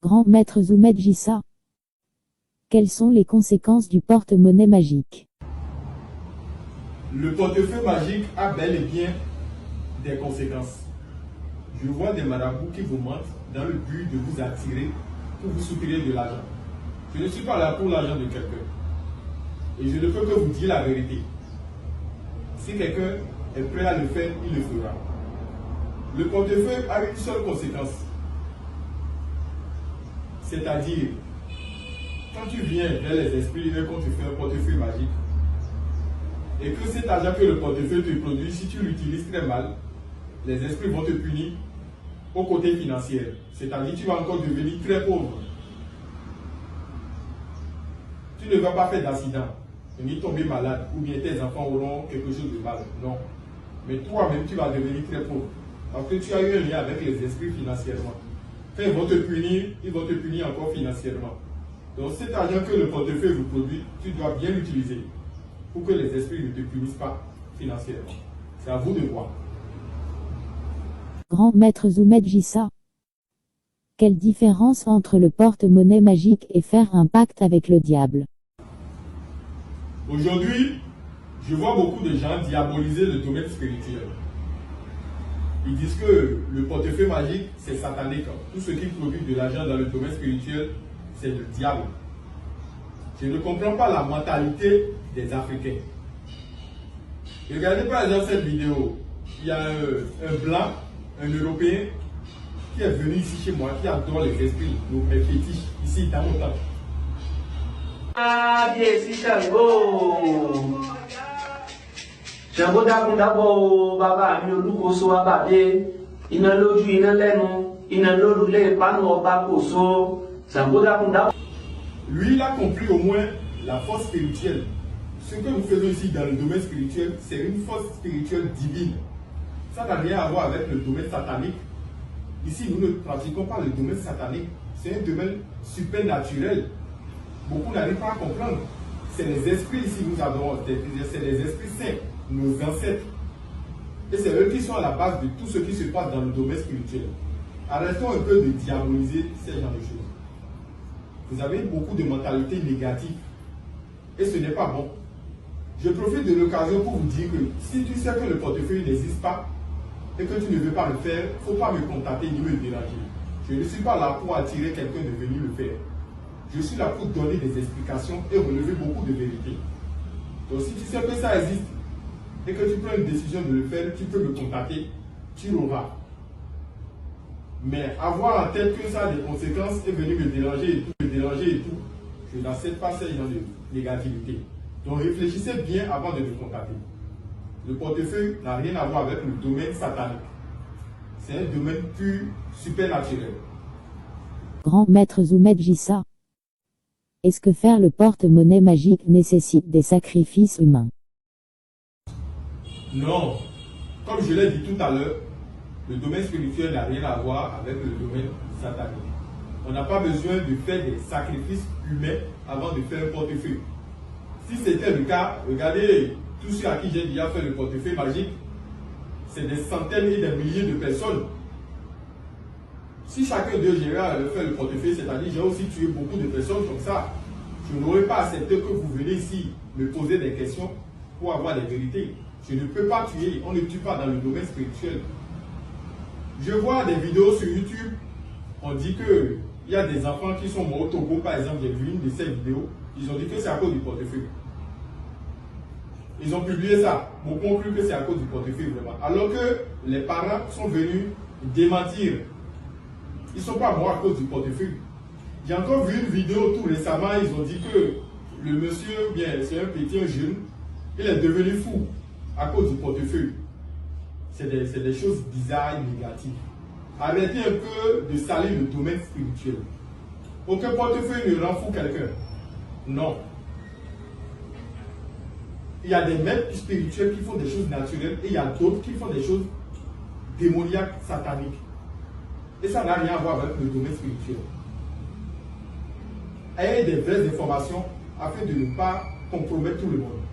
Grand maître Zoumed Jissa. Quelles sont les conséquences du porte-monnaie magique? Le portefeuille magique a bel et bien des conséquences. Je vois des marabouts qui vous mentent dans le but de vous attirer pour vous soutirer de l'argent. Je ne suis pas là pour l'argent de quelqu'un. Et je ne peux que vous dire la vérité. Si quelqu'un est prêt à le faire, il le fera. Le portefeuille a une seule conséquence. C'est-à-dire, quand tu viens vers les esprits et qu'on te fait un portefeuille magique, et que cet argent que le portefeuille te produit, si tu l'utilises très mal, les esprits vont te punir au côté financier. C'est-à-dire que tu vas encore devenir très pauvre. Tu ne vas pas faire d'accident, ni tomber malade, ou bien tes enfants auront quelque chose de mal. Non. Mais toi-même, tu vas devenir très pauvre. Parce que tu as eu un lien avec les esprits financièrement. Quand ils vont te punir encore financièrement. Donc cet argent que le portefeuille vous produit, tu dois bien l'utiliser pour que les esprits ne te punissent pas financièrement. C'est à vous de voir. Grand maître Zoumed Jissa. Quelle différence entre le porte-monnaie magique et faire un pacte avec le diable? Aujourd'hui, je vois beaucoup de gens diaboliser le domaine spirituel. Ils disent que le portefeuille magique, c'est satanique. Tout ce qui produit de l'argent dans le domaine spirituel, c'est le diable. Je ne comprends pas la mentalité des Africains. Regardez par exemple cette vidéo. Il y a un blanc, un Européen, qui est venu ici chez moi, qui adore les esprits, mes fétiches, ici dans mon temps. Ah, bien, si Shango. Shango d'abo, baba, mi olukoso ababe. Iná lójú, iná lẹ́nu, iná lórúlé, panu ọba koso. Shango d'abo. Lui, il a compris au moins la force spirituelle. Ce que nous faisons ici dans le domaine spirituel, c'est une force spirituelle divine. Ça n'a rien à voir avec le domaine satanique. Ici, nous ne pratiquons pas le domaine satanique. C'est un domaine supernaturel. Beaucoup n'arrivent pas à comprendre. C'est les esprits ici, nous adorons. C'est les esprits saints, nos ancêtres. Et c'est eux qui sont à la base de tout ce qui se passe dans le domaine spirituel. Arrêtons un peu de diaboliser ces genres de choses. Vous avez beaucoup de mentalités négatives. Et ce n'est pas bon. Je profite de l'occasion pour vous dire que si tu sais que le portefeuille n'existe pas et que tu ne veux pas le faire, il ne faut pas me contacter ni me déranger. Je ne suis pas là pour attirer quelqu'un de venir le faire. Je suis là pour donner des explications et relever beaucoup de vérités. Donc si tu sais que ça existe et que tu prends une décision de le faire, tu peux me contacter, tu l'auras. Mais avoir en tête que ça a des conséquences et venir me déranger et tout, je n'accepte pas ce genre de négativité. Donc réfléchissez bien avant de me contacter. Le portefeuille n'a rien à voir avec le domaine satanique. C'est un domaine pur, supernaturel. Grand maître Zoumed Jissa. Est-ce que faire le porte-monnaie magique nécessite des sacrifices humains? Non. Comme je l'ai dit tout à l'heure, le domaine spirituel n'a rien à voir avec le domaine satanique. On n'a pas besoin de faire des sacrifices humains avant de faire un portefeuille. Si c'était le cas, regardez tous ceux à qui j'ai déjà fait le portefeuille magique, c'est des centaines et des milliers de personnes. Si chacun d'eux gérait le faire le portefeuille, c'est-à-dire j'ai aussi tué beaucoup de personnes comme ça, je n'aurais pas accepté que vous venez ici me poser des questions pour avoir des vérités. Je ne peux pas tuer, on ne tue pas dans le domaine spirituel. Je vois des vidéos sur YouTube, on dit qu'il y a des enfants qui sont morts au Togo, par exemple, j'ai vu une de ces vidéos, ils ont dit que c'est à cause du portefeuille. Ils ont publié ça, beaucoup ont cru que c'est à cause du portefeuille vraiment. Alors que les parents sont venus démentir. Ils ne sont pas morts à cause du portefeuille. J'ai encore vu une vidéo tout récemment, ils ont dit que le monsieur, bien, c'est un petit, un jeune, il est devenu fou à cause du portefeuille. C'est des choses bizarres et négatives. Arrêtez un peu de salir le domaine spirituel. Aucun portefeuille ne rend fou quelqu'un. Non. Il y a des maîtres spirituels qui font des choses naturelles et il y a d'autres qui font des choses démoniaques, sataniques. Et ça n'a rien à voir avec le domaine spirituel. Ayez des vraies informations afin de ne pas compromettre tout le monde.